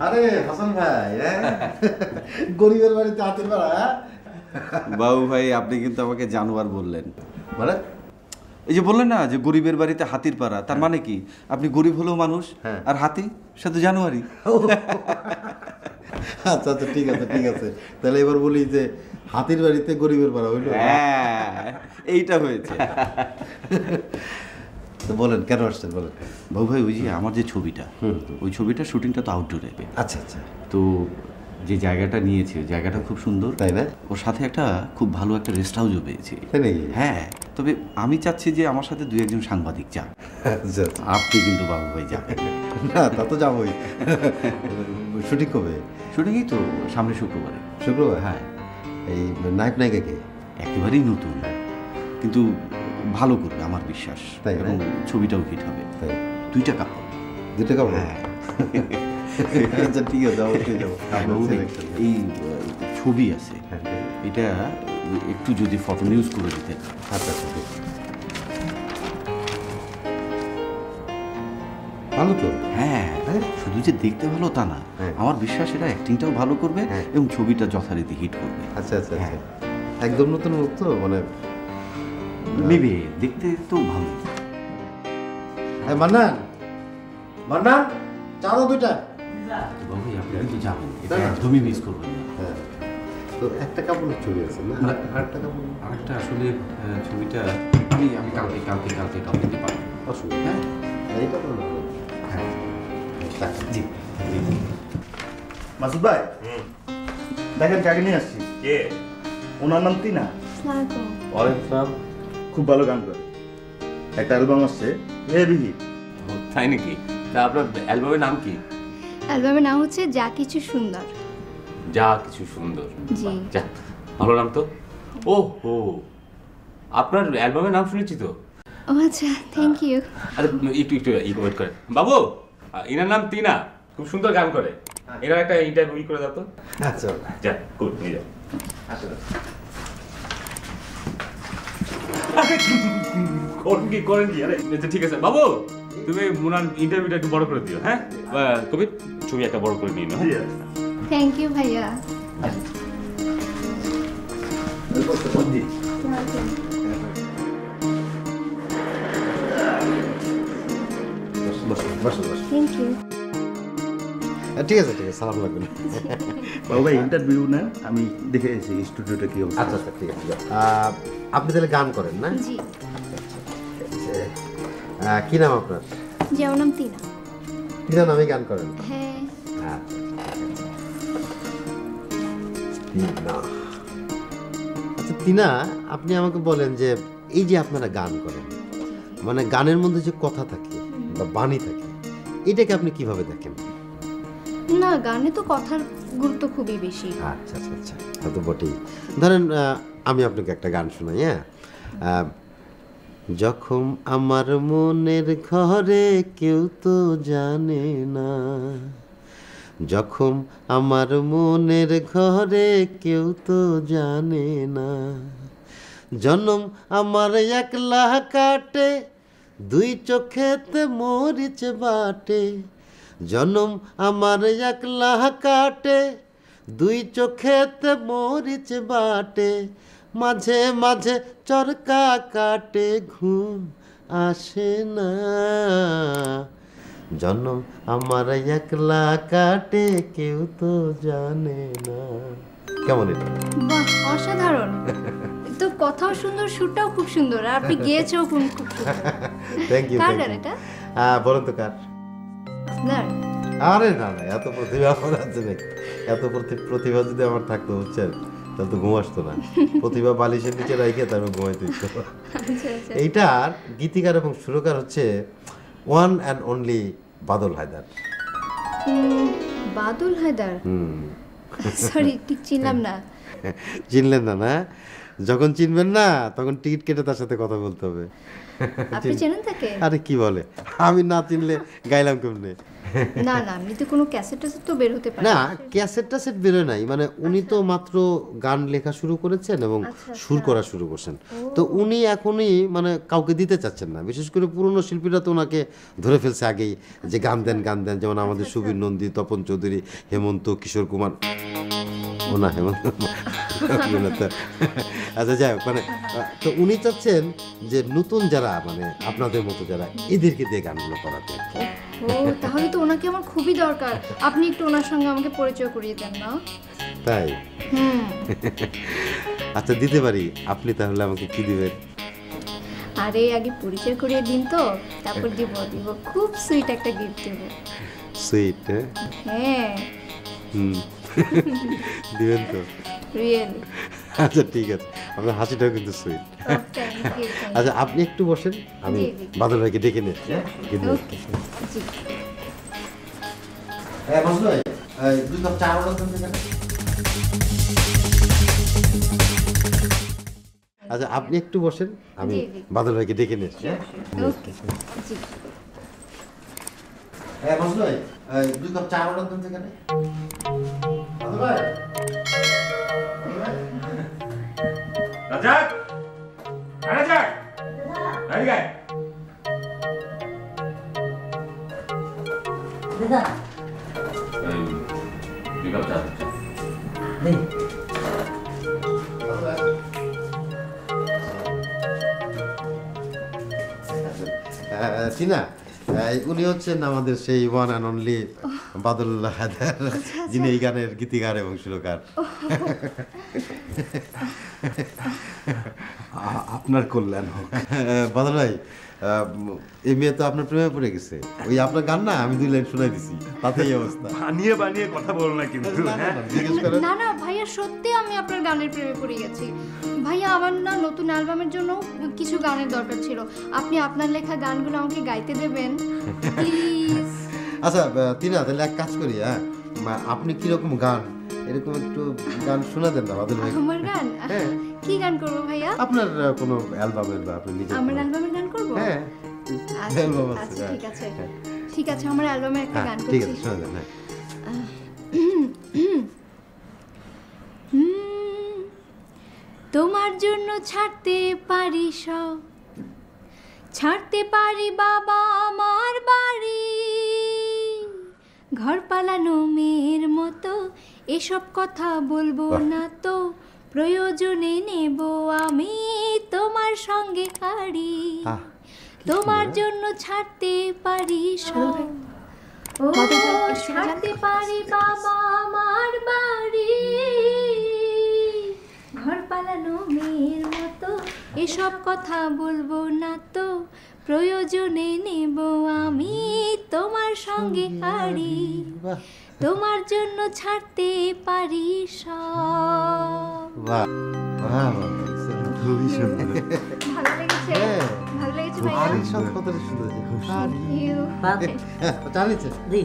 আরে হাসান ভাই, গরিবের বাড়িতে হাতির পাড়া। বাবু ভাই আপনি কিন্তু আমাকে জানোয়ার বললেন। মানে এই যে বললেন না যে গরিবের বাড়িতে হাতির পাড়া, তার মানে কি আপনি গরিব হলেও মানুষ আর হাতি সাথে জানুয়ারি। আচ্ছা আচ্ছা, ঠিক আছে ঠিক আছে, তাহলে এবার বলি যে হাতির বাড়িতে গরিবের পাড়া হইলো। এইটা হয়েছে। তো বলেন কেন আসছেন বলেন। বাবু ভাই ওই যে আমার যে ছবিটা, ওই ছবিটা শুটিংটা তো আউটডোরে। আচ্ছা আচ্ছা, তো যে জায়গাটা নিয়েছে ওই জায়গাটা খুব সুন্দর, তাই না? ওর সাথে একটা খুব ভালো একটা রেস্ট হাউসও পেয়েছি। তাই নাকি? হ্যাঁ, তবে আমি চাচ্ছি যে আমার সাথে 2-1 সাংবাদিক যান। আপনি কিন্তু বাবু ভাই যাবেন না? তা তো যাবোই। শুটিং কবে? শুটিংই তো সামনে শুক্রবারে। শুক্রবার? হ্যাঁ। এই নায়ক নায়িকা কে? একেবারেই নতুন, কিন্তু ভালো করবে আমার বিশ্বাস, তাই এবং ছবিটাও হিট হবে। তাই? 2টা কাপড়। 2টা কাপড়? হ্যাঁ। আচ্ছা ঠিক আছে, অবশ্যই যাবো। এই ছবি আছে, এটা একটু যদি ফটো নিউজ করে দিতে। আচ্ছা আচ্ছা, ভালো তো। হ্যাঁ, শুধু যে দেখতে ভালো তা না, আমার বিশ্বাস এটা অ্যাক্টিংটাও ভালো করবে এবং ছবিটা যথারীতি হিট করবে। আচ্ছা আচ্ছা আচ্ছা, একদম নতুন মুখ তো, মানে নেবে, দেখতে তো ভালো। মান্নান, মান্নান চা দাও 2টা। বাবু আপনি কিন্তু যাবেন, এটা একদমই মিস করবেন না। হ্যাঁ, তো একটা কাপড়ের ছবি আছে না? আরেকটা কাপড়, আরেকটা আসলে ছবিটা আমি কালকে কালকে কালকে কালকে দিতে পারবো। অসুবিধা? হ্যাঁ, এইটা তো হ্যাঁ জি। মাসুদ ভাই, দেখেন কাকে নিয়ে আসছি। কে? ওনার নাম তিনা। ওয়ালাইকুম। খুব ভালো গান করে, একটা অ্যালবাম আসছে, হেভি হিট। তাই নাকি? তা আপনার অ্যালবামের নাম কি? অ্যালবামের নাম হচ্ছে যা কিছু সুন্দর। যা কিছু সুন্দর। জি। যা, ভালো নাম তো। ও হো, আপনার অ্যালবামের নাম শুনেছি তো। ও আচ্ছা, থ্যাংক ইউ। আরে একটু একটু ওয়েট করে বাবু, এনার নাম তিনা, খুব সুন্দর গান করে। এনার একটা ইন্টারভিউ করে দাও তো। আচ্ছা, যা গুড, নিয়ে যাও। করেন কি? আরে আচ্ছা ঠিক আছে বাবু, তুমি মুনার ইন্টারভিউটা একটু বড় করে দিও। হ্যাঁ কবির, ছবি একটা বড় করে নিয়ে নাও। থ্যাংক ইউ ভাইয়া। Thank you. ঠিক আছে ঠিক আছে, সালাম লাগবে না। বাবু ভাই ইন্টারভিউ নেন, আমি দেখে এসেছি স্টুডিওটা কি অবস্থা। আচ্ছা আচ্ছা, ঠিক আছে। আপনি তাহলে গান করেন না? জি। কি নাম আপনার? জি, আমার নাম তিনা। তিনা নামে গান করেন? হ্যাঁ। তিনা। আচ্ছা তিনা, আপনি আমাকে বলেন যে এই যে আপনারা গান করেন, মানে গানের মধ্যে যে কথা থাকে বা বাণী থাকে, এটাকে আপনি কিভাবে দেখেন? না, গানে তো কথার গুরুত্ব খুবই বেশি। আচ্ছা আচ্ছা আচ্ছা, তা তো বটেই। ধরেন আমি আপনাকে একটা গান শোনাই। হ্যাঁ, যখন আমার মনের ঘরে কেউ তো জানে না, যখন আমার মনের ঘরে কেউ তো জানে না, জনম আমার একলা কাটে, 2 চোখেতে মরিচ বাটে, জনম আমার একলা কাটে, 2 চোখেতে মরিচ বাটে, মাঝে মাঝে চরকা কাটে, ঘুম আসে না, জনম আমার একলা কাটে, কেউ তো জানে না। কেমন এটা? বাহ, অসাধারণ। তো কথাও সুন্দর, সুরটাও খুব সুন্দর, আর আপনি গেয়েছেও খুব সুন্দর। Thank you. কার গান এটা? বলেন তো কার? আপনার? আরে না না, এত প্রতিভা আমার আছে নাকি? এত প্রতিভা যদি আমার থাকতো, বুঝছেন, তাহলে তো ঘুম আসতো না। প্রতিভা বালিশের নিচে রাখে তারপর ঘুমাইতে ইচ্ছা। এইটার গীতিকার এবং সুরকার হচ্ছে one and only Badal Haidar. Badal Haidar? Sorry, ঠিক চিনলাম না। চিনলেন না? না, যখন চিনবেন না তখন টিকিট কেটে তার সাথে কথা বলতে হবে। আপনি চেনেন তাকে? আরে কি বলে, আমি না চিনলে গাইলাম কেমনে? না না, এমনিতে কোনো ক্যাসেট ট্যাসেট তো বের হতে পারে না, ক্যাসেট টাসেট বেরোয় নাই, মানে উনি তো মাত্র গান লেখা শুরু করেছেন এবং সুর করা শুরু করছেন। তো উনি এখনই মানে কাউকে দিতে চাচ্ছেন না, বিশেষ করে পুরনো শিল্পীরা তো ওনাকে ধরে ফেলছে আগেই যে গান দেন গান দেন, যেমন আমাদের সুবীর নন্দী, তপন চৌধুরী, হেমন্ত, কিশোর কুমার, ও না হেমন্ত আচ্ছা যাই হোক, মানে তো উনি চাচ্ছেন যে নতুন যারা মানে আপনাদের মতো যারা এদেরকে দিয়ে গানগুলো করাতে। ও তাহলে তো ওনাকে আমার খুবই দরকার, আপনি একটু ওনার সঙ্গে আমাকে পরিচয় করিয়ে দেন না? তাই? আচ্ছা দিতে পারি, আপনি তাহলে আমাকে কি দিবেন? আরে আগে পরিচয় করিয়ে দিন তো, তারপর দিব খুব সুইট একটা গিফট দেব। সুইট? হ্যাঁ দিবেন তো? রিয়েলি? আচ্ছা ঠিক আছে, আপনার হাসিটাও কিন্তু সুইট। আচ্ছা আপনি একটু বসেন, আমি বাদল ভাইকে ডেকে নিই। আচ্ছা আপনি একটু বসেন, আমি বাদল ভাইকে ডেকে নিই। দুই কাপ চা অর্ডার দেন সেখানে। রাজাক, রাজাক, এদিকে আয়। দাদা এই, দুই কাপ চা দে। দেই। টিনা, উনি হচ্ছেন আমাদের সেই one and only Badal Haider, যিনি এই গানের গীতিকার এবং সুরকার। আপনার কল্যাণ হোক। বাদল ভাই, এই মেয়ে তো আপনার প্রেমে পড়ে গেছে, ওই আপনার গান না আমি 2 লাইন শোনাই দিছি, তাতে এই অবস্থা। বানিয়ে বানিয়ে কথা বলো না কিন্তু, হ্যাঁ? জিজ্ঞেস করেন। না না ভাইয়া, সত্যি আমি আপনার গানের প্রেমে পড়ে গেছি। ভাইয়া আমার না নতুন অ্যালবামের জন্য কিছু গানের দরকার ছিল, আপনি আপনার লেখা গানগুলো আমাকে গাইতে দেবেন প্লিজ? আচ্ছা টিনা, তাহলে এক কাজ করি, হ্যাঁ আপনি কিরকম গান, এরকম একটু গান শোনা দেন না বাদল ভাই। আমার গান? কি গান করবো ভাইয়া? আপনার কোনো অ্যালবামের বা আপনি নিজের? আমার অ্যালবামের গান করবো? হ্যাঁ অ্যালবাম আছে। আচ্ছা ঠিক আছে, ঠিক আছে, আমার অ্যালবামের একটা গান ঠিক করছি। আছে, শোনা দেন। হ্যাঁ তোমার জন্য ছাড়তে পারি সব, ছাড়তে পারি বাবা আমার বাড়ি, ঘর পালানো মেয়ের মতো এসব কথা বলবো না তো, প্রয়োজনে নেব আমি তোমার সঙ্গে হাড়ি, তোমার জন্য ছাড়তে পারি সব, ছাড়তে পারি বাবা আমার বাড়ি, ঘর পালানো মেয়ের মতো এসব কথা বলবো না তো, প্রয়োজনে নেব আমি তোমার সঙ্গে হাড়ি, তোমার জন্য ছাড়তে পারি সব। বাহ বাহ, খুবই সুন্দর। ভালো লেগেছে? ভালো লেগেছে ভাইয়া? আরে সব কতটা সুন্দর। Thank you. বাদ। চালিয়েছে। দেই।